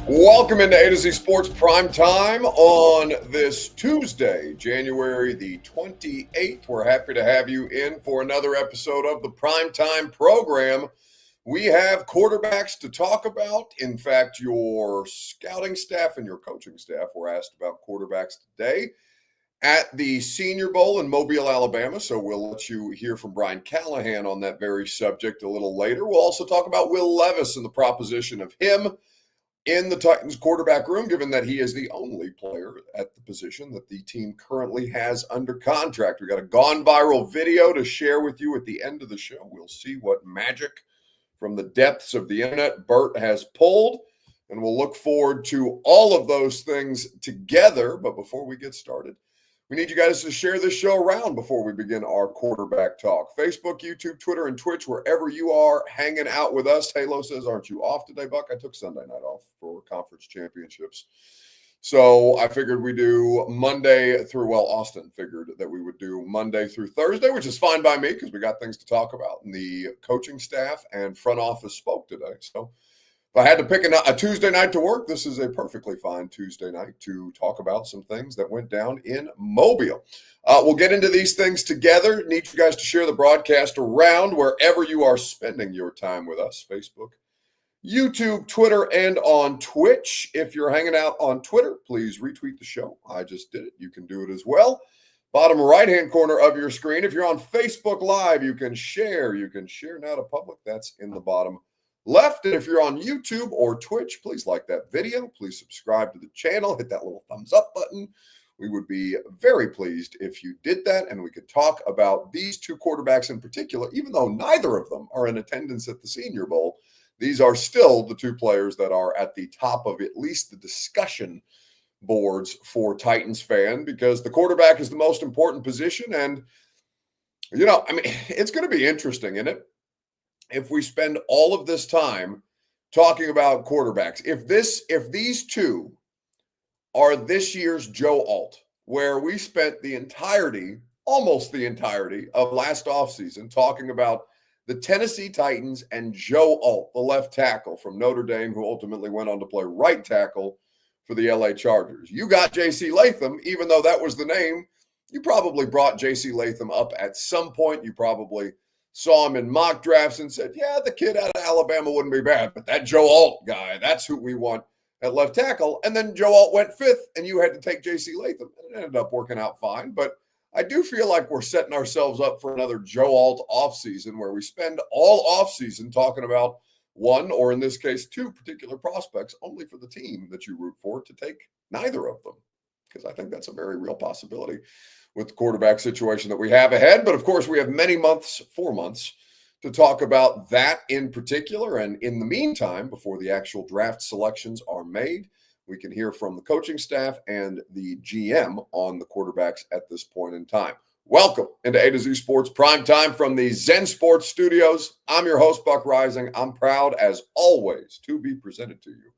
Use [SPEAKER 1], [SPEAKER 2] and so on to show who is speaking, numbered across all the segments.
[SPEAKER 1] Welcome into A to Z Sports Prime Time on this Tuesday, January the 28th. We're happy to have you in for another episode of the Prime Time program. We have quarterbacks to talk about. In fact, your scouting staff and your coaching staff were asked about quarterbacks today at the Senior Bowl in Mobile, Alabama. So we'll let you hear from Brian Callahan on that very subject a little later. We'll also talk about Will Levis and the proposition of him in the Titans quarterback room, given that he is the only player at the position that the team currently has under contract. We got a gone viral video to share with you at the end of the show. We'll see what magic from the depths of the internet Bert has pulled, and we'll look forward to all of those things together. But before we get started, we need you guys to share this show around before we begin our quarterback talk. Facebook, YouTube, Twitter, and Twitch, wherever you are hanging out with us. Halo says, aren't you off today, Buck? I took Sunday night off for conference championships. So I figured we do Monday through, well, Austin figured that we would do Monday through Thursday, which is fine by me because we got things to talk about. And the coaching staff and front office spoke today. So if I had to pick a Tuesday night to work, this is a perfectly fine Tuesday night to talk about some things that went down in Mobile. We'll get into these things together. Need you guys to share the broadcast around wherever you are spending your time with us. Facebook, YouTube, Twitter, and on Twitch. If you're hanging out on Twitter, please retweet the show. I just did it. You can do it as well. Bottom right-hand corner of your screen. If you're on Facebook Live, you can share. You can share now to public. That's in the bottom left. And if you're on YouTube or Twitch, please like that video. Please subscribe to the channel. Hit that little thumbs up button. We would be very pleased if you did that, and we could talk about these two quarterbacks in particular. Even though neither of them are in attendance at the Senior Bowl, these are still the two players that are at the top of at least the discussion boards for Titans fan, because the quarterback is the most important position. And, it's going to be interesting, isn't it? If we spend all of this time talking about quarterbacks, if these two are this year's Joe Alt, where we spent almost the entirety of last offseason talking about the Tennessee Titans and Joe Alt, the left tackle from Notre Dame, who ultimately went on to play right tackle for the LA Chargers. You got J.C. Latham, even though that was the name. You probably brought J.C. Latham up at some point. You probably saw him in mock drafts and said, yeah, the kid out of Alabama wouldn't be bad, but that Joe Alt guy, that's who we want at left tackle. And then Joe Alt went fifth, and you had to take J.C. Latham. It ended up working out fine, but I do feel like we're setting ourselves up for another Joe Alt offseason where we spend all offseason talking about one, or in this case, two particular prospects, only for the team that you root for to take neither of them, because I think that's a very real possibility with the quarterback situation that we have ahead. But of course, we have 4 months, to talk about that in particular. And in the meantime, before the actual draft selections are made, we can hear from the coaching staff and the GM on the quarterbacks at this point in time. Welcome into A to Z Sports Prime Time from the Zen Sports Studios. I'm your host, Buck Rising. I'm proud, as always, to be presented to you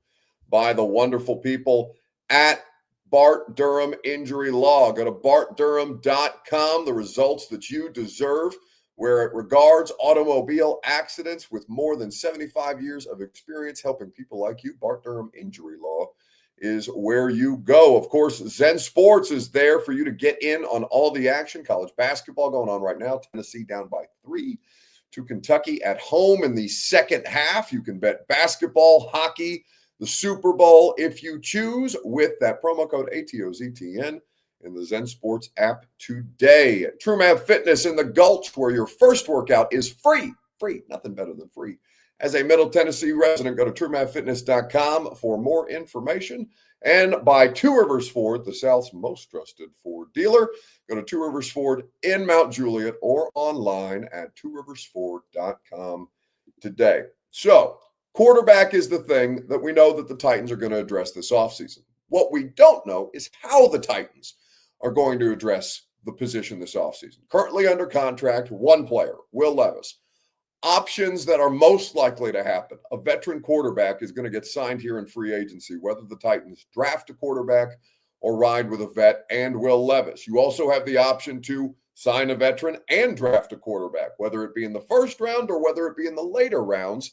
[SPEAKER 1] by the wonderful people at Bart Durham Injury Law. Go to bartdurham.com, the results that you deserve, where it regards automobile accidents. With more than 75 years of experience helping people like you, Bart Durham Injury Law is where you go. Of course, Zen Sports is there for you to get in on all the action. College basketball going on right now. Tennessee down by 3 to Kentucky at home in the second half. You can bet basketball, hockey, the Super Bowl if you choose with that promo code ATOZTN in the Zen Sports app today. TrueMath Fitness in the Gulch, where your first workout is free. Free, nothing better than free. As a Middle Tennessee resident, go to TrueMathFitness.com for more information. And by Two Rivers Ford, the South's most trusted Ford dealer. Go to Two Rivers Ford in Mount Juliet or online at TwoRiversFord.com today. So, quarterback is the thing that we know that the Titans are going to address this offseason. What we don't know is how the Titans are going to address the position this offseason. Currently under contract, one player, Will Levis. Options that are most likely to happen. A veteran quarterback is going to get signed here in free agency, whether the Titans draft a quarterback or ride with a vet and Will Levis. You also have the option to sign a veteran and draft a quarterback, whether it be in the first round or whether it be in the later rounds,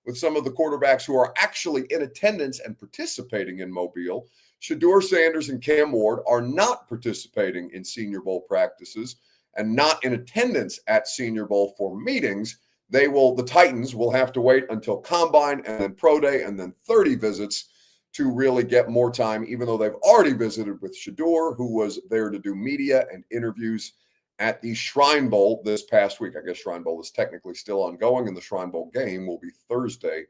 [SPEAKER 1] with some of the quarterbacks who are actually in attendance and participating in Mobile. Shedeur Sanders and Cam Ward are not participating in Senior Bowl practices and not in attendance at Senior Bowl for meetings. The Titans will have to wait until Combine and then Pro Day and then 30 visits to really get more time, even though they've already visited with Shedeur, who was there to do media and interviews at the Shrine Bowl this past week. I guess Shrine Bowl is technically still ongoing, and the Shrine Bowl game will be Thursday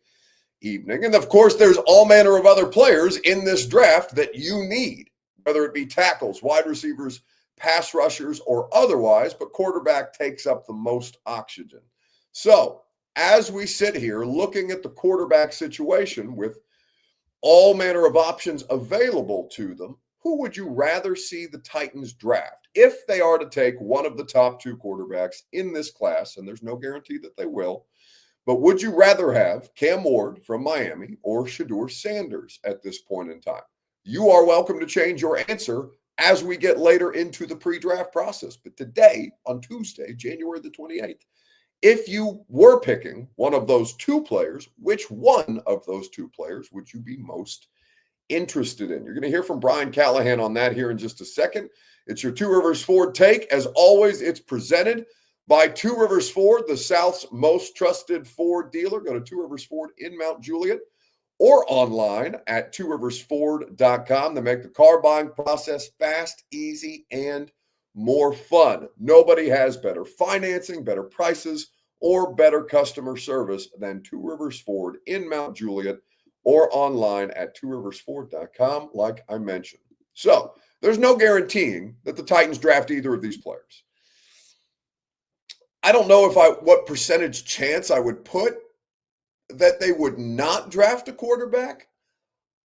[SPEAKER 1] evening. And of course, there's all manner of other players in this draft that you need, whether it be tackles, wide receivers, pass rushers, or otherwise, but quarterback takes up the most oxygen. So as we sit here looking at the quarterback situation with all manner of options available to them, who would you rather see the Titans draft if they are to take one of the top two quarterbacks in this class? And there's no guarantee that they will. But would you rather have Cam Ward from Miami or Shedeur Sanders at this point in time? You are welcome to change your answer as we get later into the pre-draft process. But today, on Tuesday, January the 28th, if you were picking one of those two players, which one of those two players would you be most interested in? You're going to hear from Brian Callahan on that here in just a second. It's your Two Rivers Ford take. As always, it's presented by Two Rivers Ford, the South's most trusted Ford dealer. Go to Two Rivers Ford in Mount Juliet or online at tworiversford.com. They make the car buying process fast, easy, and more fun. Nobody has better financing, better prices, or better customer service than Two Rivers Ford in Mount Juliet or online at tworiversford.com, like I mentioned. So there's no guaranteeing that the Titans draft either of these players. I don't know what percentage chance I would put that they would not draft a quarterback.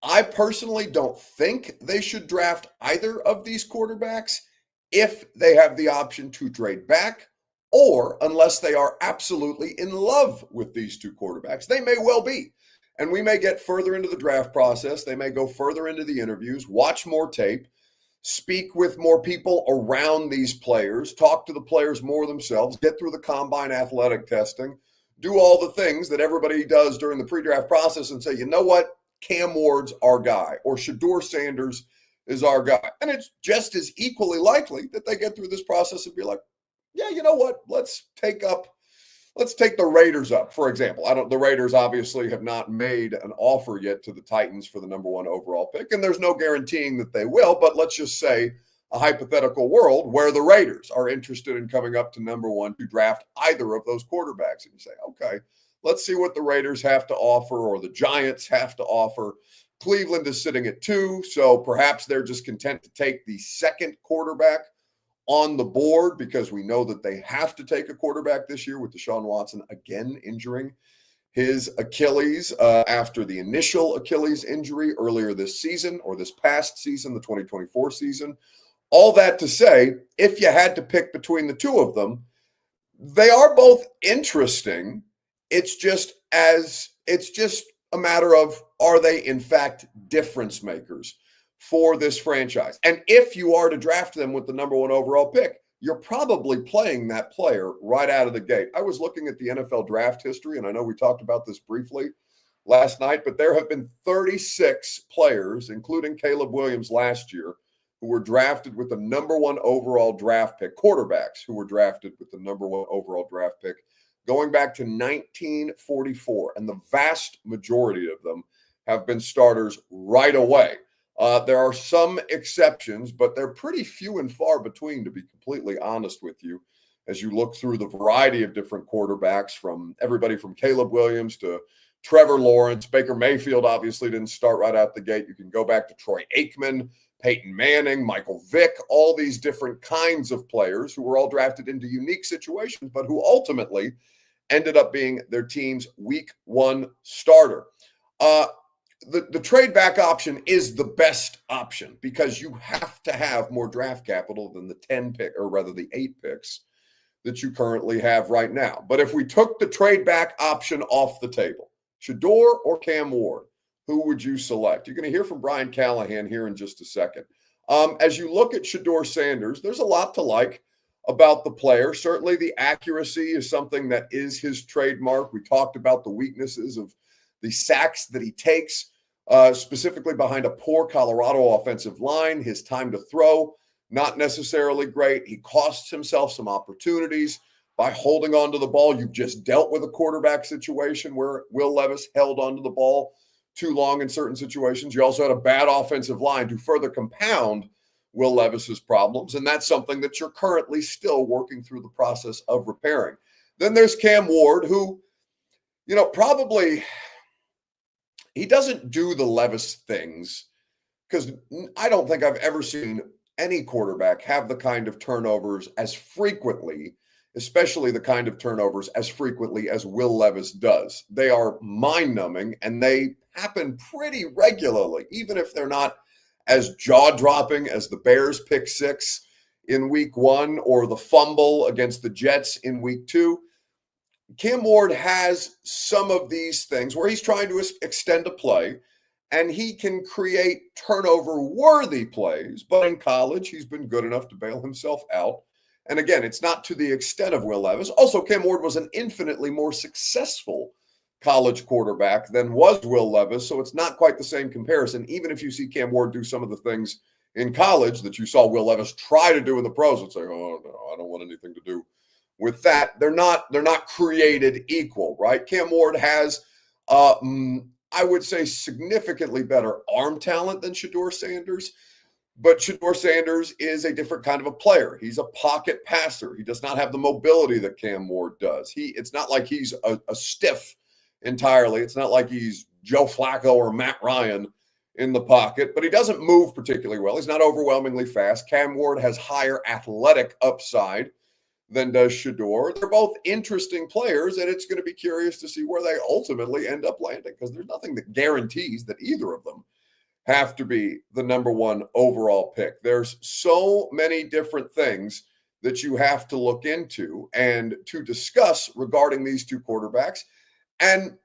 [SPEAKER 1] I personally don't think they should draft either of these quarterbacks if they have the option to trade back, or unless they are absolutely in love with these two quarterbacks. They may well be. And we may get further into the draft process. They may go further into the interviews, watch more tape, speak with more people around these players, talk to the players more themselves, get through the combine athletic testing, do all the things that everybody does during the pre-draft process and say, you know what, Cam Ward's our guy, or Shedeur Sanders is our guy. And it's just as equally likely that they get through this process and be like, yeah, you know what, let's take the Raiders up, for example. The Raiders obviously have not made an offer yet to the Titans for the number one overall pick, and there's no guaranteeing that they will, but let's just say a hypothetical world where the Raiders are interested in coming up to number one to draft either of those quarterbacks. And you say, okay, let's see what the Raiders have to offer or the Giants have to offer. Cleveland is sitting at 2, so perhaps they're just content to take the second quarterback on the board because we know that they have to take a quarterback this year with Deshaun Watson again injuring his Achilles after the initial Achilles injury earlier this season or this past season, the 2024 season. All that to say, if you had to pick between the two of them, they are both interesting. It's just a matter of, are they in fact difference makers for this franchise? And if you are to draft them with the number one overall pick, you're probably playing that player right out of the gate. I was looking at the NFL draft history, and I know we talked about this briefly last night, but there have been 36 players, including Caleb Williams last year, who were drafted with the number one overall draft pick, quarterbacks who were drafted with the number one overall draft pick, going back to 1944. And the vast majority of them have been starters right away. There are some exceptions, but they're pretty few and far between, to be completely honest with you, as you look through the variety of different quarterbacks, from everybody from Caleb Williams to Trevor Lawrence. Baker Mayfield obviously didn't start right out the gate. You can go back to Troy Aikman, Peyton Manning, Michael Vick, all these different kinds of players who were all drafted into unique situations, but who ultimately ended up being their team's week one starter. The trade back option is the best option because you have to have more draft capital than the 10 pick, or rather the 8 picks that you currently have right now. But if we took the trade back option off the table, Shedeur or Cam Ward, who would you select? You're going to hear from Brian Callahan here in just a second. As you look at Shedeur Sanders, there's a lot to like about the player. Certainly the accuracy is something that is his trademark. We talked about the weaknesses of the sacks that he takes, specifically behind a poor Colorado offensive line. His time to throw, not necessarily great. He costs himself some opportunities by holding on to the ball. You've just dealt with a quarterback situation where Will Levis held onto the ball too long in certain situations. You also had a bad offensive line to further compound Will Levis's problems, and that's something that you're currently still working through the process of repairing. Then there's Cam Ward, who, probably he doesn't do the Levis things, because I don't think I've ever seen any quarterback have the kind of turnovers as frequently, especially the kind of turnovers as frequently as Will Levis does. They are mind-numbing, and they happen pretty regularly, even if they're not as jaw-dropping as the Bears pick six in week 1 or the fumble against the Jets in week 2. Cam Ward has some of these things where he's trying to extend a play, and he can create turnover-worthy plays, but in college, he's been good enough to bail himself out. And again, it's not to the extent of Will Levis. Also, Cam Ward was an infinitely more successful college quarterback than was Will Levis, so it's not quite the same comparison. Even if you see Cam Ward do some of the things in college that you saw Will Levis try to do in the pros, and say, oh, no, I don't want anything to do with that. They're not created equal, right? Cam Ward has, I would say, significantly better arm talent than Shedeur Sanders. But Shedeur Sanders is a different kind of a player. He's a pocket passer. He does not have the mobility that Cam Ward does. It's not like he's a stiff entirely. It's not like he's Joe Flacco or Matt Ryan in the pocket, but he doesn't move particularly well. He's not overwhelmingly fast. Cam Ward has higher athletic upside than does Shedeur. They're both interesting players, and it's going to be curious to see where they ultimately end up landing, because there's nothing that guarantees that either of them have to be the number 1 overall pick. There's so many different things that you have to look into and to discuss regarding these two quarterbacks. And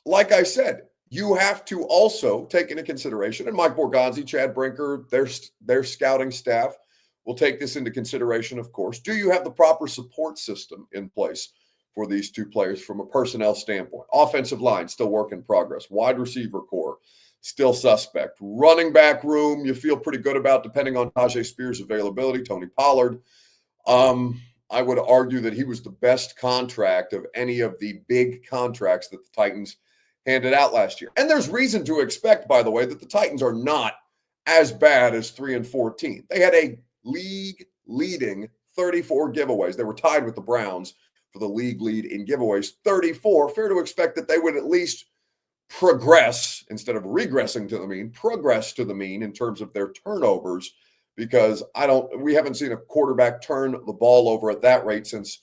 [SPEAKER 1] like I said, you have to also take into consideration, and Mike Borgonzi, Chad Brinker, their scouting staff will take this into consideration, of course. Do you have the proper support system in place for these two players from a personnel standpoint? Offensive line, still work in progress. Wide receiver core, still suspect. Running back room, you feel pretty good about, depending on Tajay Spears' availability. Tony Pollard, I would argue that he was the best contract of any of the big contracts that the Titans handed out last year. And there's reason to expect, by the way, that the Titans are not as bad as 3-14. They had a league-leading 34 giveaways. They were tied with the Browns for the league lead in giveaways, 34. Fair to expect that they would at least progress, instead of regressing to the mean, progress to the mean in terms of their turnovers, because we haven't seen a quarterback turn the ball over at that rate since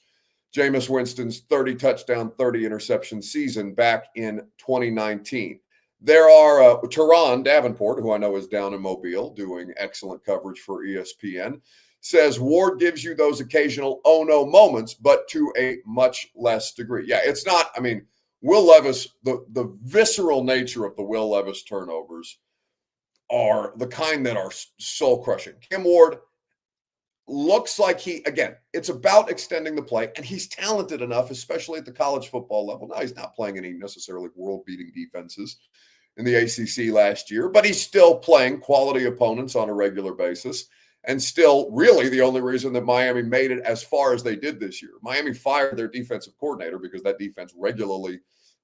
[SPEAKER 1] Jameis Winston's 30 touchdown, 30 interception season back in 2019. There are Teron Davenport, who I know is down in Mobile doing excellent coverage for ESPN, says Ward gives you those occasional oh no moments, but to a much less degree. Yeah, it's not, Will Levis, the visceral nature of the Will Levis turnovers are the kind that are soul crushing. Cam Ward looks like it's about extending the play, and he's talented enough, especially at the college football level. Now, he's not playing any necessarily world-beating defenses in the ACC last year, but he's still playing quality opponents on a regular basis, and still really the only reason that Miami made it as far as they did this year. Miami fired their defensive coordinator because that defense regularly,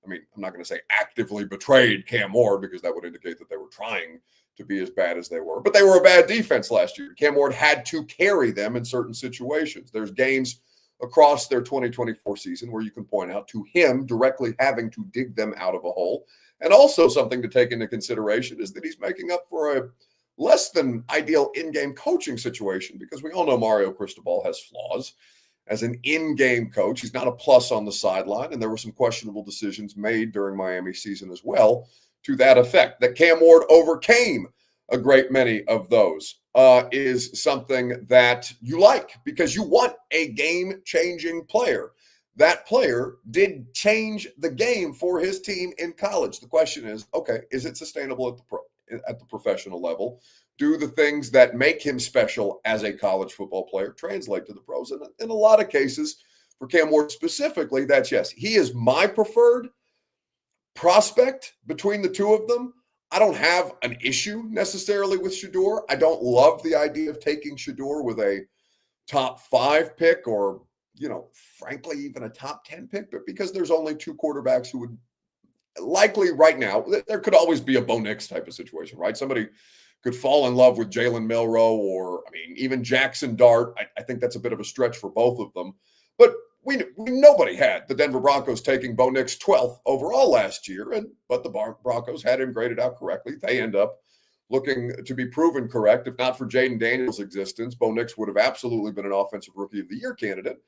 [SPEAKER 1] I'm not going to say actively betrayed Cam Ward, because that would indicate that they were trying to be as bad as they were. But they were a bad defense last year. Cam Ward had to carry them in certain situations. There's games across their 2024 season where you can point out to him directly having to dig them out of a hole. And also something to take into consideration is that he's making up for a less than ideal in-game coaching situation, because we all know Mario Cristobal has flaws as an in-game coach. He's not a plus on the sideline, and there were some questionable decisions made during Miami season as well to that effect. That Cam Ward overcame a great many of those is something that you like, because you want a game-changing player. That player did change the game for his team in college. The question is, okay, is it sustainable at the professional level? Do the things that make him special as a college football player translate to the pros? And in a lot of cases, for Cam Ward specifically, that's yes. He is my preferred prospect between the two of them, I don't have an issue necessarily with Shedeur. I don't love the idea of taking Shedeur with a top 5 pick or, frankly, even a top 10 pick, but because there's only 2 quarterbacks who would likely right now, there could always be a Bo Nix type of situation, right? Somebody could fall in love with Jalen Milroe or, even Jackson Dart. I think that's a bit of a stretch for both of them. But nobody had the Denver Broncos taking Bo Nix 12th overall last year, but the Broncos had him graded out correctly. They end up looking to be proven correct. If not for Jaden Daniels' existence, Bo Nix would have absolutely been an Offensive Rookie of the Year candidate.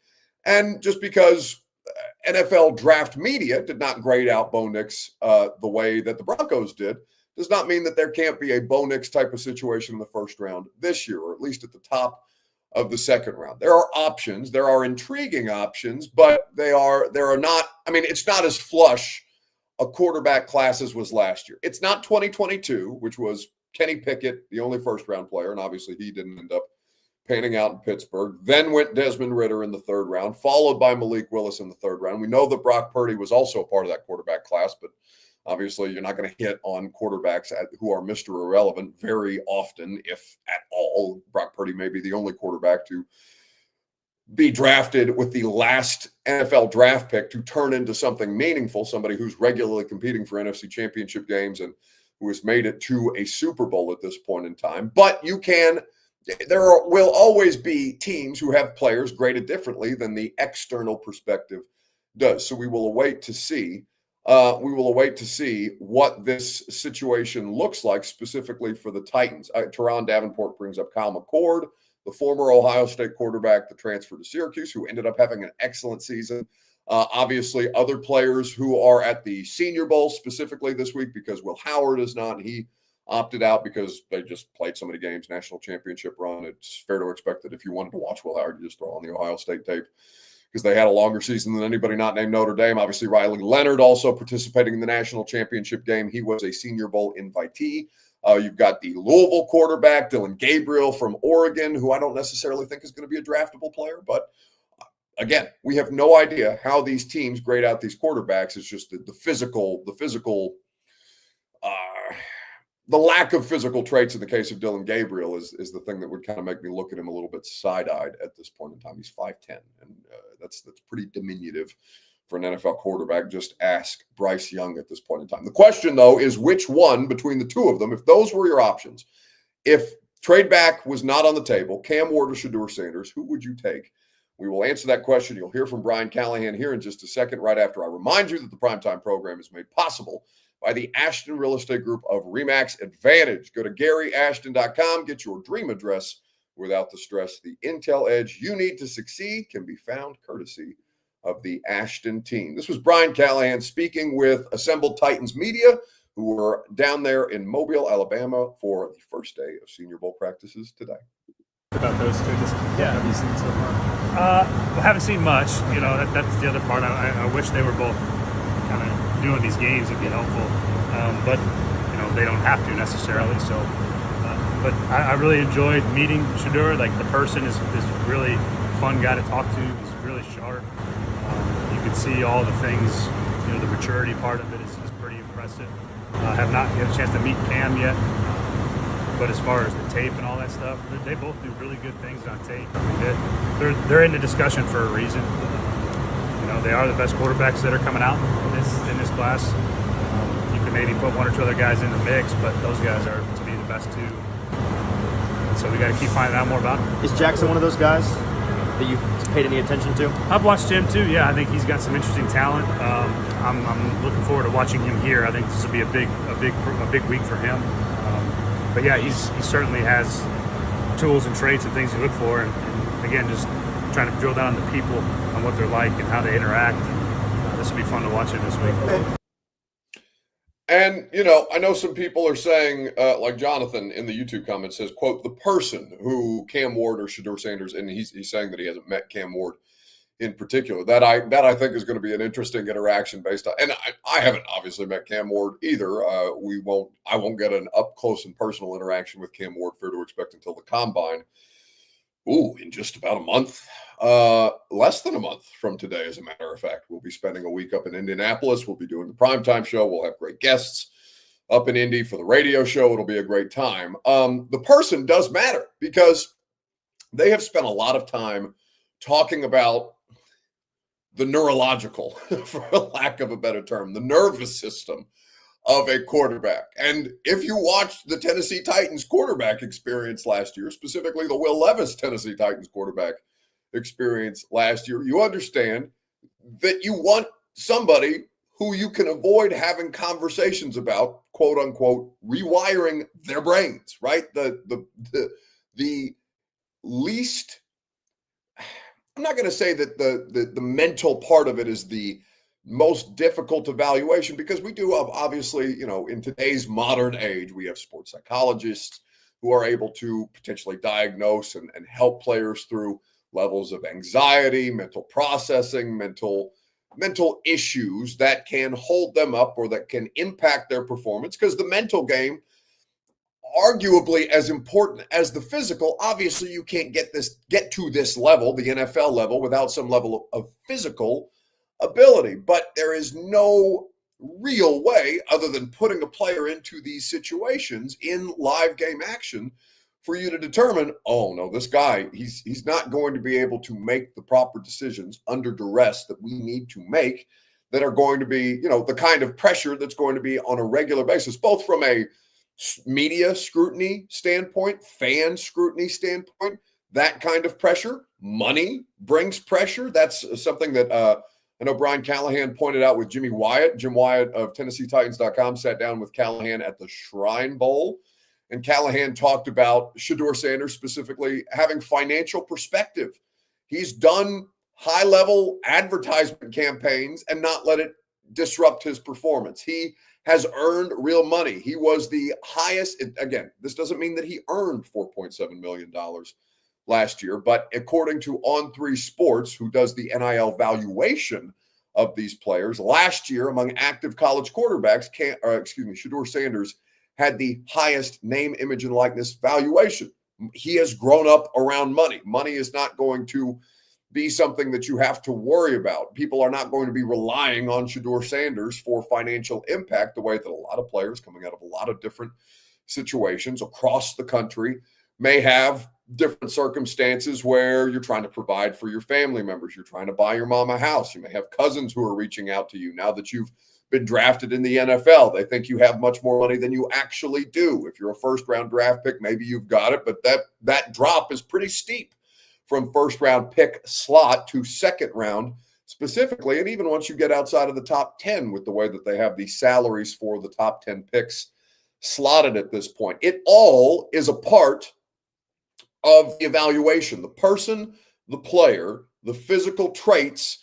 [SPEAKER 1] And just because NFL draft media did not grade out Bo Nix the way that the Broncos did, does not mean that there can't be a Bo Nix type of situation in the first round this year, or at least at the top of the second round. There are options. There are intriguing options, but there are not, it's not as flush a quarterback class as was last year. It's not 2022, which was Kenny Pickett, the only first-round player, and obviously he didn't end up panning out in Pittsburgh. Then went Desmond Ridder in the third round, followed by Malik Willis in the third round. We know that Brock Purdy was also a part of that quarterback class, but obviously you're not going to hit on quarterbacks who are Mr. Irrelevant very often, if at all. Brock Purdy may be the only quarterback to be drafted with the last NFL draft pick to turn into something meaningful, somebody who's regularly competing for NFC championship games and who has made it to a Super Bowl at this point in time. But there will always be teams who have players graded differently than the external perspective does. So we will await to see. What this situation looks like specifically for the Titans. Teron Davenport brings up Kyle McCord, the former Ohio State quarterback that transferred to Syracuse, who ended up having an excellent season. Obviously, other players who are at the Senior Bowl specifically this week, because Will Howard is not. He opted out because they just played so many games, national championship run. It's fair to expect that if you wanted to watch Will Howard, you just throw on the Ohio State tape because they had a longer season than anybody not named Notre Dame. Obviously, Riley Leonard also participating in the national championship game. He was a Senior Bowl invitee. You've got the Louisville quarterback, Dylan Gabriel from Oregon, who I don't necessarily think is going to be a draftable player. But again, we have no idea how these teams grade out these quarterbacks. It's just the lack of physical traits in the case of Dylan Gabriel is the thing that would kind of make me look at him a little bit side-eyed at this point in time. He's 5'10", and that's pretty diminutive for an NFL quarterback. Just ask Bryce Young at this point in time. The question, though, is which one between the two of them, if those were your options, if trade back was not on the table, Cam Ward or Shedeur Sanders, who would you take? We will answer that question. You'll hear from Brian Callahan here in just a second, right after I remind you that the Primetime program is made possible by the Ashton Real Estate Group of RE/MAX Advantage. Go to GaryAshton.com. Get your dream address without the stress. The intel edge you need to succeed can be found courtesy of the Ashton team. This was Brian Callahan speaking with Assembled Titans Media, who were down there in Mobile, Alabama for the first day of Senior Bowl practices today.
[SPEAKER 2] About those two, have you seen so far?
[SPEAKER 3] I haven't seen much. That's the other part. I wish they were both kind of doing these games. It'd be helpful, but they don't have to necessarily. So, but I really enjoyed meeting Shedeur. Like, the person is really fun guy to talk to. He's really sharp. You can see all the things. The maturity part of it is pretty impressive. I have not had a chance to meet Cam yet. But as far as the tape and all that stuff, they both do really good things on tape. They're in the discussion for a reason. They are the best quarterbacks that are coming out in this class. You can maybe put one or two other guys in the mix, but those guys are to be the best too. And so we got to keep finding out more about them.
[SPEAKER 2] Is Jackson one of those guys that you've paid any attention to?
[SPEAKER 3] I've watched him too. Yeah, I think he's got some interesting talent. I'm looking forward to watching him here. I think this will be a big week for him. But yeah, he certainly has tools and traits and things to look for. And again, just trying to drill down on the people, on what they're like and how they interact. This will be fun to watch it this week.
[SPEAKER 1] And, I know some people are saying, like Jonathan in the YouTube comments says, quote, the person who Cam Ward or Shedeur Sanders, and he's saying that he hasn't met Cam Ward in particular. That I think is going to be an interesting interaction based on, and I haven't obviously met Cam Ward either. I won't get an up close and personal interaction with Cam Ward, fair to expect, until the combine. In just about a month. Less than a month from today, as a matter of fact. We'll be spending a week up in Indianapolis. We'll be doing the primetime show. We'll have great guests up in Indy for the radio show. It'll be a great time. The person does matter because they have spent a lot of time talking about the neurological, for lack of a better term, the nervous system of a quarterback. And if you watched the Tennessee Titans quarterback experience last year, specifically the Will Levis Tennessee Titans quarterback experience last year, you understand that you want somebody who you can avoid having conversations about, quote unquote, rewiring their brains, right? The least, I'm not going to say that the mental part of it is the most difficult evaluation, because we do have, obviously, in today's modern age, we have sports psychologists who are able to potentially diagnose and help players through levels of anxiety, mental processing, mental issues that can hold them up or that can impact their performance, because the mental game, arguably as important as the physical. Obviously, you can't get to this level, the NFL level, without some level of physical ability. But there is no real way, other than putting a player into these situations in live game action, for you to determine, oh no, this guy, he's not going to be able to make the proper decisions under duress that we need to make, that are going to be, the kind of pressure that's going to be on a regular basis, both from a media scrutiny standpoint, fan scrutiny standpoint. That kind of pressure. Money brings pressure. That's something that I know Brian Callahan pointed out with Jimmy Wyatt. Jim Wyatt of TennesseeTitans.com sat down with Callahan at the Shrine Bowl, and Callahan talked about Shedeur Sanders specifically having financial perspective. He's done high-level advertisement campaigns and not let it disrupt his performance. He has earned real money. He was the highest. Again, this doesn't mean that he earned $4.7 million last year, but according to On3 Sports, who does the NIL valuation of these players, last year among active college quarterbacks, Shedeur Sanders had the highest name, image, and likeness valuation. He has grown up around money. Money is not going to be something that you have to worry about. People are not going to be relying on Shedeur Sanders for financial impact the way that a lot of players coming out of a lot of different situations across the country may have different circumstances where you're trying to provide for your family members. You're trying to buy your mom a house. You may have cousins who are reaching out to you now that you've been drafted in the NFL. They think you have much more money than you actually do. If you're a first-round draft pick, maybe you've got it, but that drop is pretty steep from first-round pick slot to second-round specifically. And even once you get outside of the top 10 with the way that they have the salaries for the top 10 picks slotted at this point, it all is a part of the evaluation. The person, the player, the physical traits,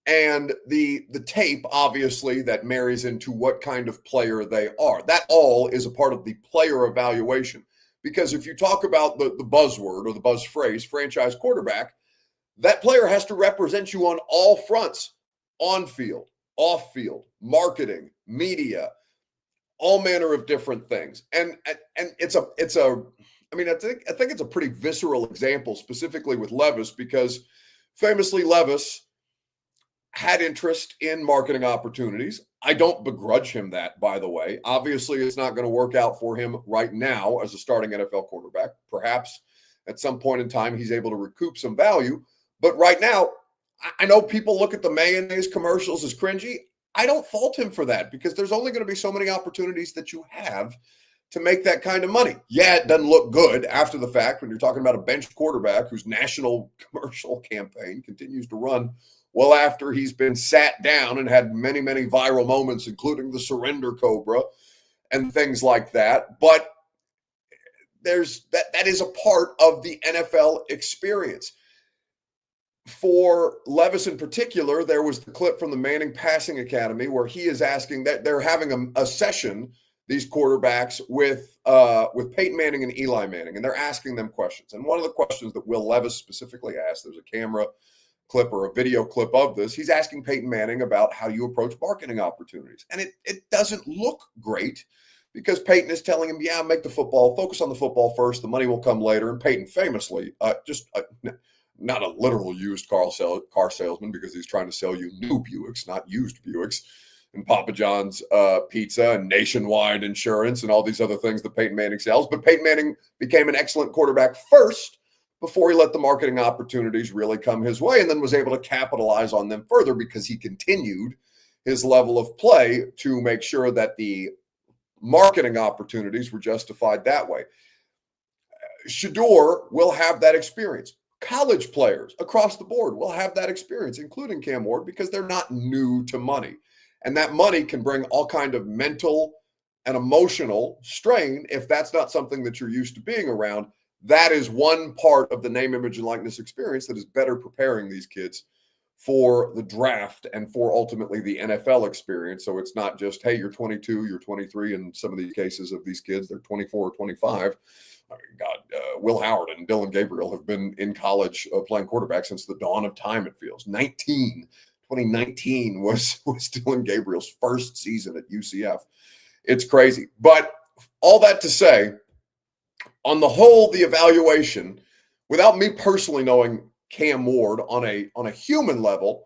[SPEAKER 1] and the tape, obviously, that marries into what kind of player they are. That all is a part of the player evaluation. Because if you talk about the buzzword or the buzz phrase, franchise quarterback, that player has to represent you on all fronts, on field, off field, marketing, media, all manner of different things. And I think it's a pretty visceral example, specifically with Levis, because famously Levis had interest in marketing opportunities. I don't begrudge him that, by the way. Obviously, it's not going to work out for him right now as a starting NFL quarterback. Perhaps at some point in time, he's able to recoup some value. But right now, I know people look at the mayonnaise commercials as cringy. I don't fault him for that, because there's only going to be so many opportunities that you have to make that kind of money. Yeah, it doesn't look good after the fact when you're talking about a bench quarterback whose national commercial campaign continues to run well after he's been sat down and had many, many viral moments, including the surrender cobra and things like that. But there's that is a part of the NFL experience. For Levis in particular, there was the clip from the Manning Passing Academy where he is asking that they're having a session, these quarterbacks, with Peyton Manning and Eli Manning, and they're asking them questions. And one of the questions that Will Levis specifically asked, there's a camera clip or a video clip of this, he's asking Peyton Manning about how you approach marketing opportunities. And it doesn't look great because Peyton is telling him, yeah, make the football, focus on the football first. The money will come later. And Peyton famously, not a literal used car salesman, because he's trying to sell you new Buicks, not used Buicks, and Papa John's pizza and Nationwide insurance and all these other things that Peyton Manning sells. But Peyton Manning became an excellent quarterback first before he let the marketing opportunities really come his way, and then was able to capitalize on them further because he continued his level of play to make sure that the marketing opportunities were justified that way. Shedeur will have that experience. College players across the board will have that experience, including Cam Ward, because they're not new to money. And that money can bring all kind of mental and emotional strain if that's not something that you're used to being around. That is one part of the name, image, and likeness experience that is better preparing these kids for the draft and for ultimately the NFL experience. So it's not just, hey, you're 22, you're 23. In some of these cases of these kids, they're 24 or 25. I mean, God, Will Howard and Dylan Gabriel have been in college playing quarterback since the dawn of time, it feels. 2019 was Dylan Gabriel's first season at UCF. It's crazy. But all that to say, on the whole, the evaluation, without me personally knowing Cam Ward on a human level,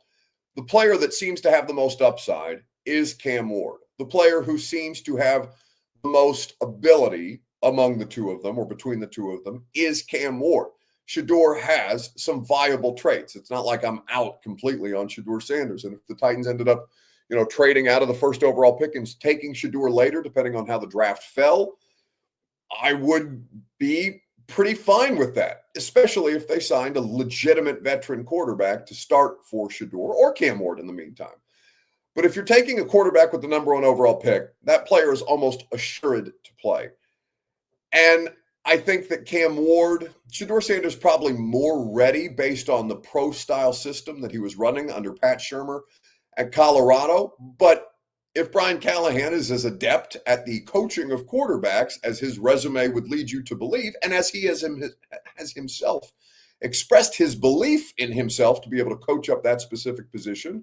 [SPEAKER 1] the player that seems to have the most upside is Cam Ward. The player who seems to have the most ability among the two of them, or between the two of them, is Cam Ward. Shedeur has some viable traits. It's not like I'm out completely on Shedeur Sanders. And if the Titans ended up, trading out of the first overall pick and taking Shedeur later, depending on how the draft fell, I would be pretty fine with that, especially if they signed a legitimate veteran quarterback to start for Shedeur or Cam Ward in the meantime. But if you're taking a quarterback with the number 1 overall pick, that player is almost assured to play. And I think that Cam Ward, Shedeur Sanders, probably more ready based on the pro-style system that he was running under Pat Shurmur at Colorado. But if Brian Callahan is as adept at the coaching of quarterbacks as his resume would lead you to believe, and as he has himself expressed his belief in himself to be able to coach up that specific position,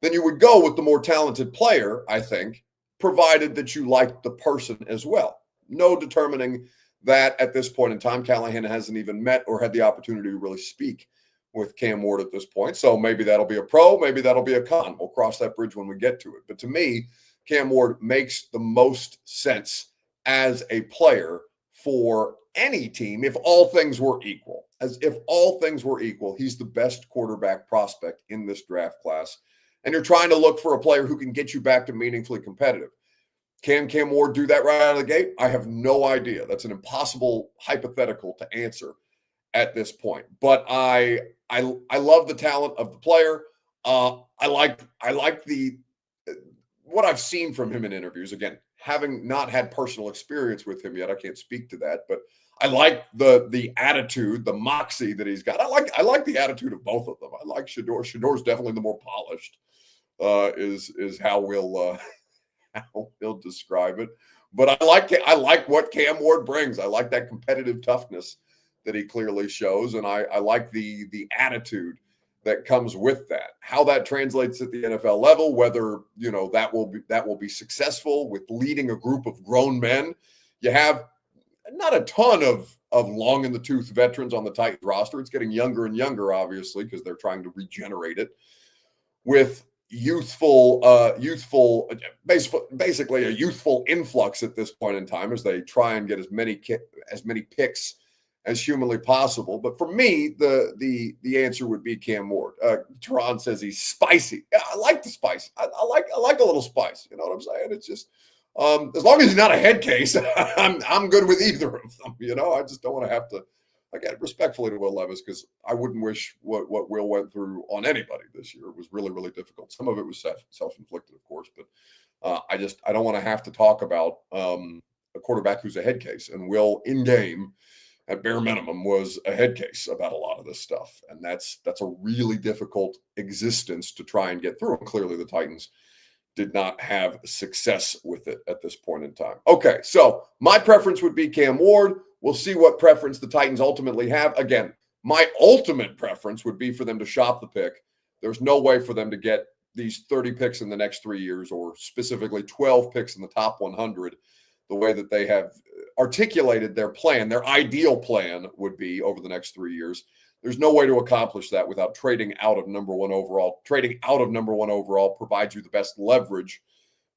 [SPEAKER 1] then you would go with the more talented player, I think, provided that you like the person as well. No determining that at this point in time. Callahan hasn't even met or had the opportunity to really speak with Cam Ward at this point. So maybe that'll be a pro, maybe that'll be a con. We'll cross that bridge when we get to it. But to me, Cam Ward makes the most sense as a player for any team if all things were equal. As if all things were equal, he's the best quarterback prospect in this draft class. And you're trying to look for a player who can get you back to meaningfully competitive. Can Cam Ward do that right out of the gate? I have no idea. That's an impossible hypothetical to answer at this point. But I love the talent of the player. I like the what I've seen from him in interviews. Again, having not had personal experience with him yet, I can't speak to that. But I like the attitude, the moxie that he's got. I like the attitude of both of them. I like Shedeur. Shedeur's definitely the more polished. Is how we'll describe it. But I like what Cam Ward brings. I like that competitive toughness that he clearly shows, and I like the attitude that comes with that. How that translates at the NFL level, whether that will be successful with leading a group of grown men. You have not a ton of long in the tooth veterans on the Titans roster. It's getting younger and younger, obviously, because they're trying to regenerate it with basically a youthful influx at this point in time as they try and get as many picks as humanly possible. But for me, the answer would be Cam Ward. Teron says he's spicy. Yeah, I like the spice. I like a little spice. You know what I'm saying? It's just as long as he's not a head case, I'm good with either of them. I just don't want to have to. Again, respectfully to Will Levis, because I wouldn't wish what Will went through on anybody this year. It was really, really difficult. Some of it was self-inflicted, of course, but I don't want to have to talk about a quarterback who's a head case. And Will, in game, at bare minimum, was a head case about a lot of this stuff. And that's a really difficult existence to try and get through. And clearly the Titans did not have success with it at this point in time. Okay, so my preference would be Cam Ward. We'll see what preference the Titans ultimately have. Again, my ultimate preference would be for them to shop the pick. There's no way for them to get these 30 picks in the next 3 years, or specifically 12 picks in the top 100, the way that they have articulated their plan, their ideal plan would be over the next 3 years. There's no way to accomplish that without trading out of number one overall. Trading out of number one overall provides you the best leverage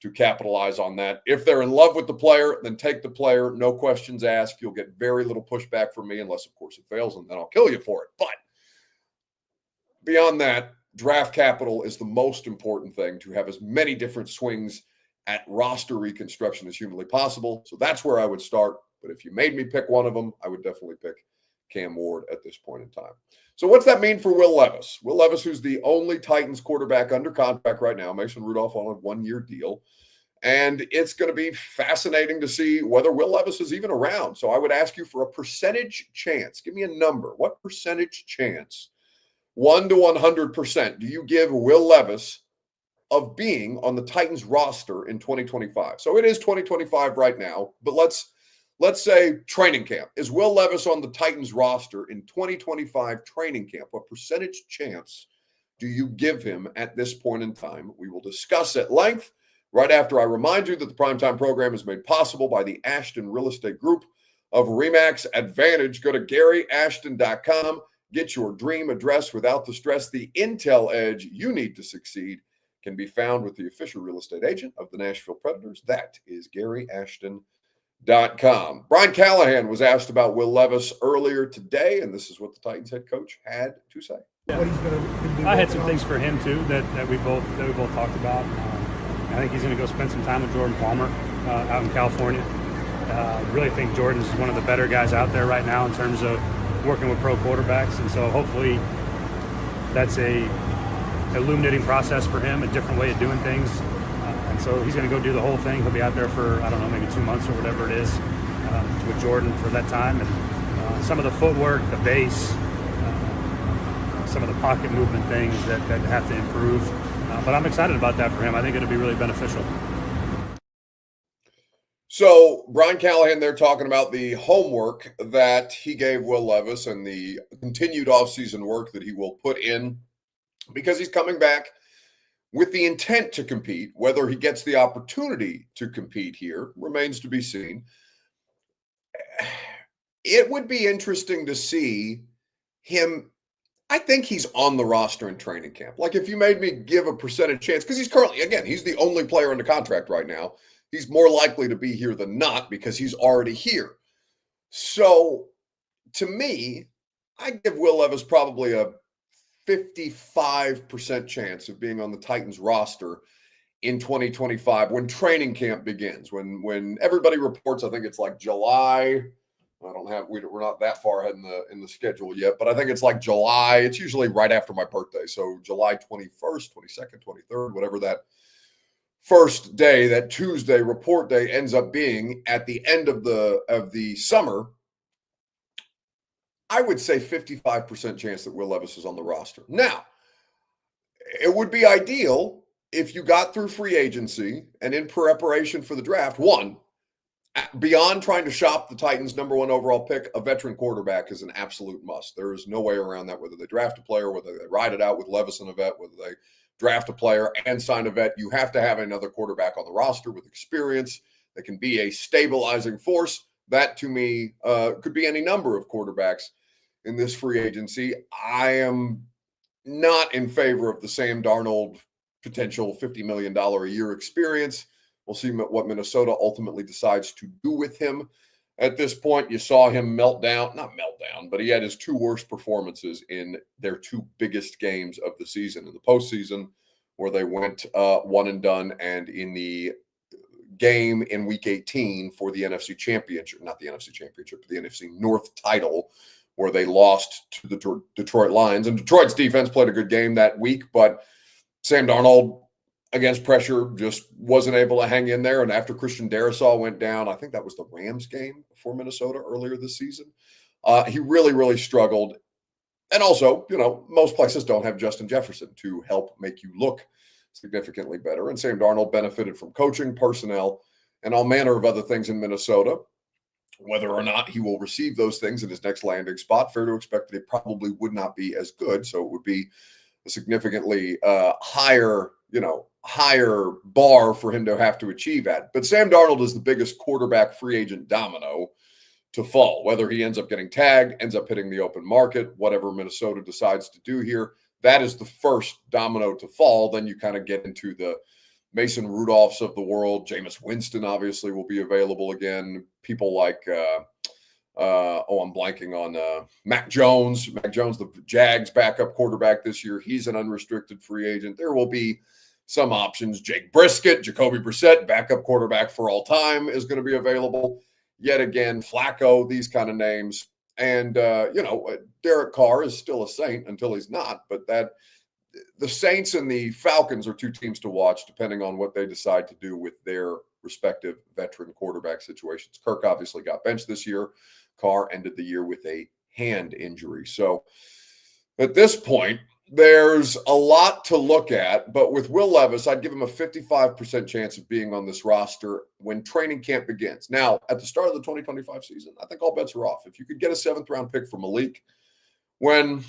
[SPEAKER 1] to capitalize on that. If they're in love with the player, then take the player. No questions asked. You'll get very little pushback from me unless, of course, it fails, and then I'll kill you for it. But beyond that, draft capital is the most important thing, to have as many different swings at roster reconstruction as humanly possible. So that's where I would start. But if you made me pick one of them, I would definitely pick Cam Ward at this point in time. So what's that mean for Will Levis? Will Levis, who's the only Titans quarterback under contract right now. Mason Rudolph on a one-year deal. And it's going to be fascinating to see whether Will Levis is even around. So I would ask you for a percentage chance. Give me a number. What percentage chance, 1 to 100%, do you give Will Levis of being on the Titans roster in 2025? So it is 2025 right now, but let's say training camp. Is Will Levis on the Titans roster in 2025 training camp? What percentage chance do you give him at this point in time? We will discuss at length right after I remind you that the Primetime program is made possible by the Ashton Real Estate Group of RE/MAX Advantage. Go to GaryAshton.com. Get your dream address without the stress. The intel edge you need to succeed can be found with the official real estate agent of the Nashville Predators. That is GaryAshton.com. Brian Callahan was asked about Will Levis earlier today, and this is what the Titans head coach had to say.
[SPEAKER 3] Yeah. I had some things for him too that we both talked about. I think he's going to go spend some time with Jordan Palmer out in California. Really think Jordan's one of the better guys out there right now in terms of working with pro quarterbacks, and so hopefully that's a illuminating process for him, a different way of doing things. And so he's going to go do the whole thing. He'll be out there for, I don't know, maybe 2 months or whatever it is with Jordan for that time. And some of the footwork, the base, some of the pocket movement things that have to improve. But I'm excited about that for him. I think it'll be really beneficial.
[SPEAKER 1] So Brian Callahan, they're talking about the homework that he gave Will Levis and the continued offseason work that he will put in, because he's coming back with the intent to compete. Whether he gets the opportunity to compete here remains to be seen. It would be interesting to see him. I think he's on the roster in training camp. Like, if you made me give a percentage chance, because he's currently, again, he's the only player under contract right now. He's more likely to be here than not because he's already here. So to me, I give Will Levis probably a 55% chance of being on the Titans roster in 2025 when training camp begins. When everybody reports, I think it's like July. We're not that far ahead in the schedule yet, but I think it's like July. It's usually right after my birthday. So July 21st, 22nd, 23rd, whatever that first day, that Tuesday report day ends up being at the end of the summer. I would say 55% chance that Will Levis is on the roster. Now, it would be ideal if you got through free agency and in preparation for the draft. One, beyond trying to shop the Titans' number one overall pick, a veteran quarterback is an absolute must. There is no way around that, whether they draft a player, whether they ride it out with Levis and a vet, whether they draft a player and sign a vet. You have to have another quarterback on the roster with experience that can be a stabilizing force. That, to me, could be any number of quarterbacks in this free agency. I am not in favor of the Sam Darnold potential $50 million a year experience. We'll see what Minnesota ultimately decides to do with him. At this point, you saw him not meltdown, but he had his two worst performances in their two biggest games of the season, in the postseason, where they went one and done, and in the game in Week 18 for the NFC Championship, not the NFC Championship, but the NFC North title, where they lost to the Detroit Lions. And Detroit's defense played a good game that week, but Sam Darnold, against pressure, just wasn't able to hang in there. And after Christian Darrisaw went down, I think that was the Rams game for Minnesota earlier this season, he really, really struggled. And also, most places don't have Justin Jefferson to help make you look significantly better. And Sam Darnold benefited from coaching, personnel, and all manner of other things in Minnesota. Whether or not he will receive those things in his next landing spot, fair to expect that it probably would not be as good. So it would be a significantly higher higher bar for him to have to achieve at. But Sam Darnold is the biggest quarterback free agent domino to fall, whether he ends up getting tagged, ends up hitting the open market, whatever Minnesota decides to do here. That is the first domino to fall. Then you kind of get into the Mason Rudolphs of the world. Jameis Winston obviously will be available again. People like, I'm blanking on Mac Jones. Mac Jones, the Jags backup quarterback this year. He's an unrestricted free agent. There will be some options. Jake Brisket, Jacoby Brissett, backup quarterback for all time, is going to be available. Yet again, Flacco, these kind of names. And, Derek Carr is still a Saint until he's not. But the Saints and the Falcons are two teams to watch, depending on what they decide to do with their respective veteran quarterback situations. Kirk obviously got benched this year. Carr ended the year with a hand injury. So at this point, there's a lot to look at, but with Will Levis, I'd give him a 55% chance of being on this roster when training camp begins. Now, at the start of the 2025 season, I think all bets are off. If you could get a 7th round pick for Malik, I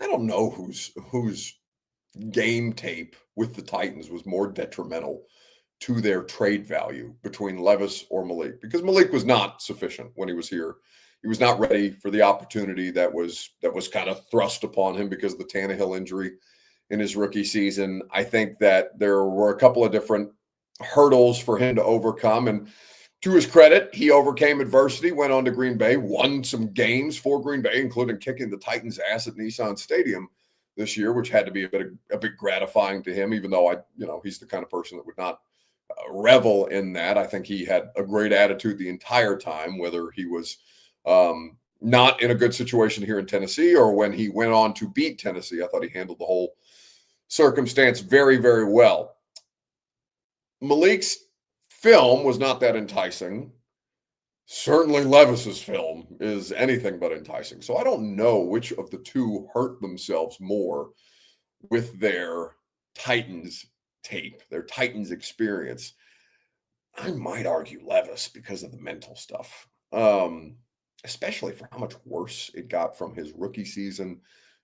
[SPEAKER 1] don't know whose game tape with the Titans was more detrimental to their trade value between Levis or Malik, because Malik was not sufficient when he was here. He was not ready for the opportunity that was kind of thrust upon him because of the Tannehill injury in his rookie season. I think that there were a couple of different hurdles for him to overcome. And to his credit, he overcame adversity, went on to Green Bay, won some games for Green Bay, including kicking the Titans' ass at Nissan Stadium this year, which had to be a bit gratifying to him, even though he's the kind of person that would not revel in that. I think he had a great attitude the entire time, whether he was not in a good situation here in Tennessee or when he went on to beat Tennessee. I thought he handled the whole circumstance very, very well. Malik's film was not that enticing. Certainly Levis's film is anything but enticing. So I don't know which of the two hurt themselves more with their Titans tape, their Titans experience. I might argue Levis because of the mental stuff. Especially for how much worse it got from his rookie season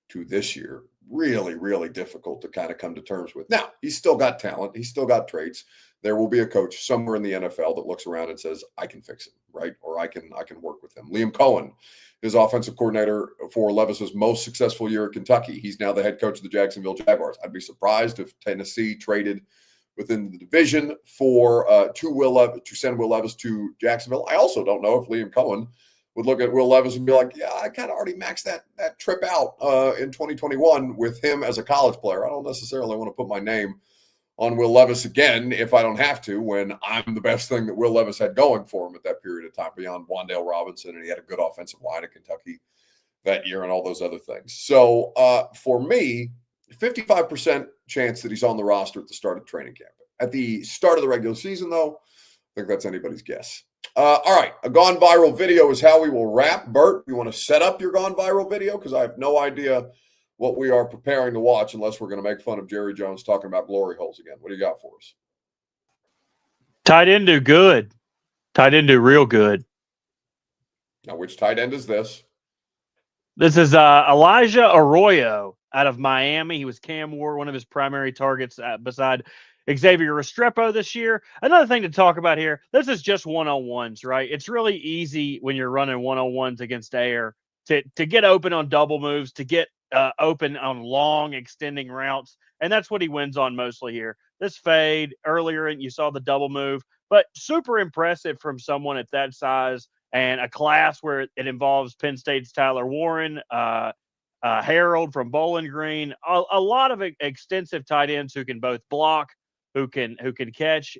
[SPEAKER 1] to this year. Really, really difficult to kind of come to terms with. Now, he's still got talent. He's still got traits. There will be a coach somewhere in the NFL that looks around and says, I can fix him, right? Or I can work with him. Liam Cohen, his offensive coordinator for Levis's most successful year at Kentucky. He's now the head coach of the Jacksonville Jaguars. I'd be surprised if Tennessee traded within the division to send Will Levis to Jacksonville. I also don't know if Liam Cohen would look at Will Levis and be like, yeah, I kind of already maxed that trip out in 2021 with him as a college player. I don't necessarily want to put my name on Will Levis again if I don't have to, when I'm the best thing that Will Levis had going for him at that period of time beyond Wan'Dale Robinson, and he had a good offensive line at Kentucky that year and all those other things. So for me, 55% chance that he's on the roster at the start of training camp. At the start of the regular season, though, I think that's anybody's guess. All right, a gone viral video is how we will wrap. Bert, you want to set up your gone viral video? Because I have no idea what we are preparing to watch unless we're going to make fun of Jerry Jones talking about glory holes again. What do you got for us?
[SPEAKER 4] Tight end do good. Tight end do real good.
[SPEAKER 1] Now, which tight end is this?
[SPEAKER 4] This is Elijah Arroyo out of Miami. He was Cam Ward, one of his primary targets beside Xavier Restrepo this year. Another thing to talk about here, this is just one-on-ones, right? It's really easy when you're running one-on-ones against air to get open on double moves, to get open on long extending routes. And that's what he wins on mostly here. This fade earlier, and you saw the double move, but super impressive from someone at that size and a class where it involves Penn State's Tyler Warren, Harold from Bowling Green, a lot of extensive tight ends who can both block, who can catch.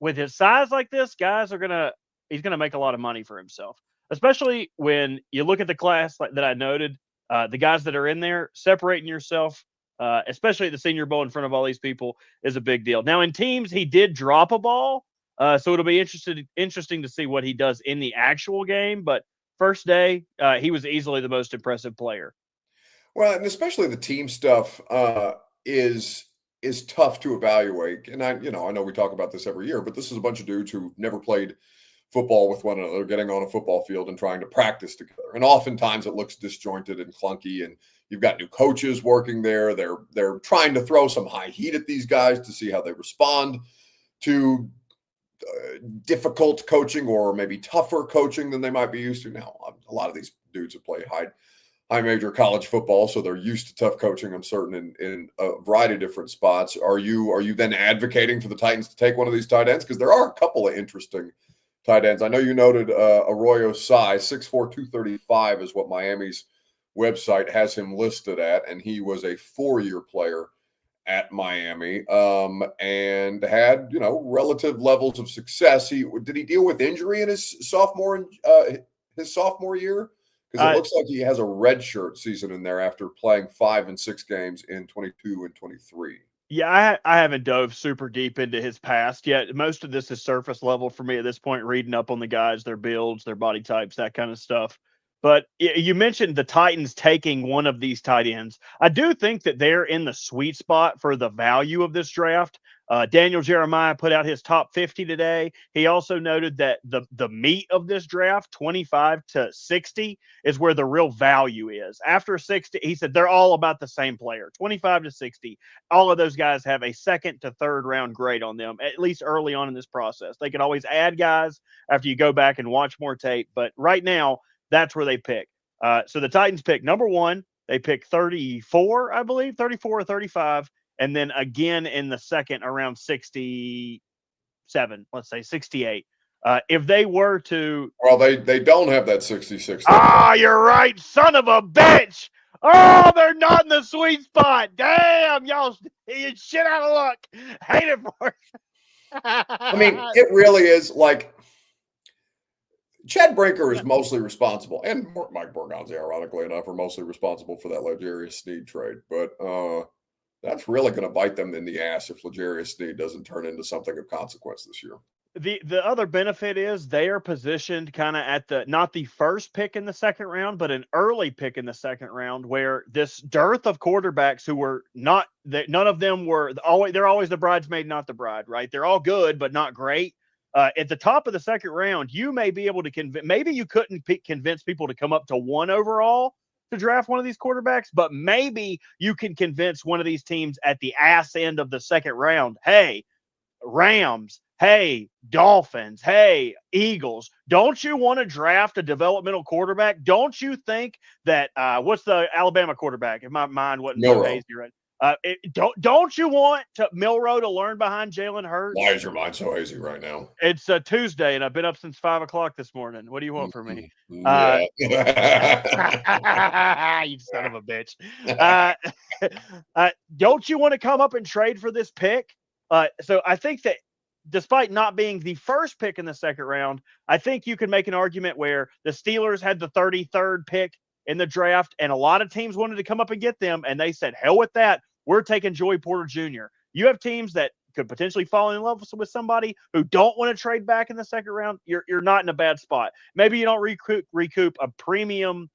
[SPEAKER 4] With his size like this, he's gonna make a lot of money for himself, especially when you look at the class that I noted. The guys that are in there, separating yourself, especially at the Senior Bowl in front of all these people, is a big deal. Now in teams, he did drop a ball, so it'll be interesting to see what he does in the actual game. But first day, he was easily the most impressive player.
[SPEAKER 1] Well, and especially the team stuff is tough to evaluate. And I know we talk about this every year, but this is a bunch of dudes who never played football with one another, getting on a football field and trying to practice together. And oftentimes it looks disjointed and clunky, and you've got new coaches working there. They're trying to throw some high heat at these guys to see how they respond to difficult coaching or maybe tougher coaching than they might be used to. Now, a lot of these dudes have played high major college football, so they're used to tough coaching, I'm certain, in a variety of different spots. Are you then advocating for the Titans to take one of these tight ends? Because there are a couple of interesting tight ends. I know you noted Arroyo's size, 6'4", 235 is what Miami's website has him listed at, and he was a 4-year player at Miami, and had, relative levels of success. Did he deal with injury in his sophomore year? Because it looks like he has a redshirt season in there after playing 5 and 6 games in 22 and 23.
[SPEAKER 4] Yeah, I haven't dove super deep into his past yet. Most of this is surface level for me at this point, reading up on the guys, their builds, their body types, that kind of stuff. But you mentioned the Titans taking one of these tight ends. I do think that they're in the sweet spot for the value of this draft. Daniel Jeremiah put out his top 50 today. He also noted that the meat of this draft, 25 to 60, is where the real value is. After 60, he said they're all about the same player. 25 to 60, all of those guys have a second to third round grade on them, at least early on in this process. They can always add guys after you go back and watch more tape, but right now, that's where they pick. So the Titans pick number 1. They pick 34, I believe, 34 or 35. And then again in the second around 67, let's say 68. If they were to.
[SPEAKER 1] Well, they don't have that 66.
[SPEAKER 4] You're right. Son of a bitch. Oh, they're not in the sweet spot. Damn, y'all shit out of luck. Hate it for you.
[SPEAKER 1] I mean, it really is like. Chad Brinker is mostly responsible, and Mike Borgonzi, ironically enough, are mostly responsible for that L'Jarius Sneed trade. But that's really going to bite them in the ass if L'Jarius Sneed doesn't turn into something of consequence this year.
[SPEAKER 4] The other benefit is they are positioned kind of at not the first pick in the second round, but an early pick in the second round, where this dearth of quarterbacks who were none of them were they're always the bridesmaid, not the bride, right? They're all good, but not great. At the top of the second round, you may be able to convince. Maybe you couldn't convince people to come up to 1 overall to draft one of these quarterbacks, but maybe you can convince one of these teams at the ass end of the second round. Hey, Rams. Hey, Dolphins. Hey, Eagles. Don't you want to draft a developmental quarterback? Don't you think that what's the Alabama quarterback? If my mind wasn't so hazy, right? Don't you want Milroe to learn behind Jalen Hurts?
[SPEAKER 1] Why is your mind so hazy right now?
[SPEAKER 4] It's a Tuesday, and I've been up since 5 o'clock this morning. What do you want from me?
[SPEAKER 1] Yeah.
[SPEAKER 4] You son of a bitch. Don't you want to come up and trade for this pick? So I think that despite not being the first pick in the second round, I think you could make an argument where the Steelers had the 33rd pick in the draft, and a lot of teams wanted to come up and get them, and they said, hell with that. We're taking Joey Porter Jr. You have teams that could potentially fall in love with somebody who don't want to trade back in the second round. You're not in a bad spot. Maybe you don't recoup a premium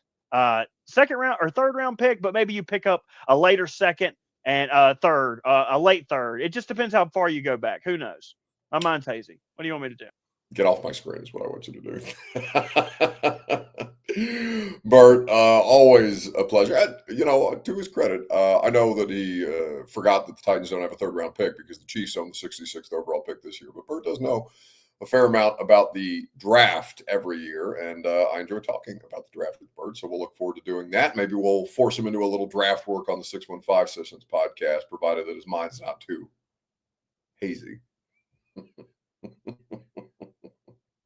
[SPEAKER 4] second round or third round pick, but maybe you pick up a later second and a third, a late third. It just depends how far you go back. Who knows? My mind's hazy. What do you want me to do?
[SPEAKER 1] Get off my screen is what I want you to do. Bert, always a pleasure. To his credit, I know that he forgot that the Titans don't have a third round pick because the Chiefs own the 66th overall pick this year. But Bert does know a fair amount about the draft every year, and I enjoy talking about the draft with Bert. So we'll look forward to doing that. Maybe we'll force him into a little draft work on the 615 Sessions podcast, provided that his mind's not too hazy.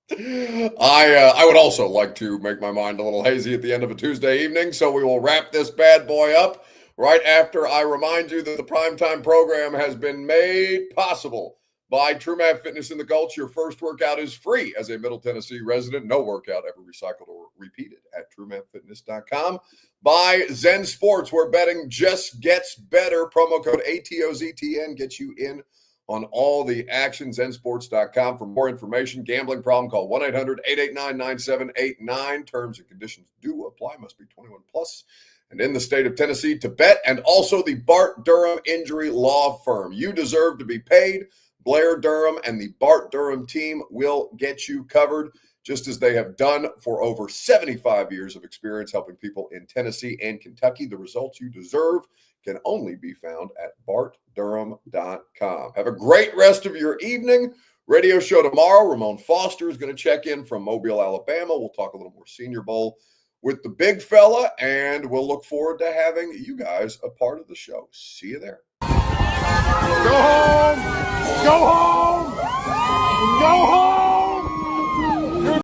[SPEAKER 1] I would also like to make my mind a little hazy at the end of a Tuesday evening, so we will wrap this bad boy up right after I remind you that the Primetime program has been made possible by TrueMap Fitness in the Gulch. Your first workout is free as a Middle Tennessee resident. No workout ever recycled or repeated at TrueMapFitness.com. By Zen Sports, where betting just gets better. Promo code ATOZTN gets you in on all the action. Zensports.com for more information. Gambling problem, call 1-800-889-9789. Terms and conditions do apply. Must be 21 plus and in the state of Tennessee to bet. And also the Bart Durham Injury Law Firm. You deserve to be paid. Blair Durham and the Bart Durham team will get you covered, just as they have done for over 75 years of experience helping people in Tennessee and Kentucky. The results you deserve can only be found at bartdurham.com. Have a great rest of your evening. Radio show tomorrow. Ramon Foster is going to check in from Mobile, Alabama. We'll talk a little more Senior Bowl with the big fella, and we'll look forward to having you guys a part of the show. See you there.
[SPEAKER 5] Go home! Go home! Go home!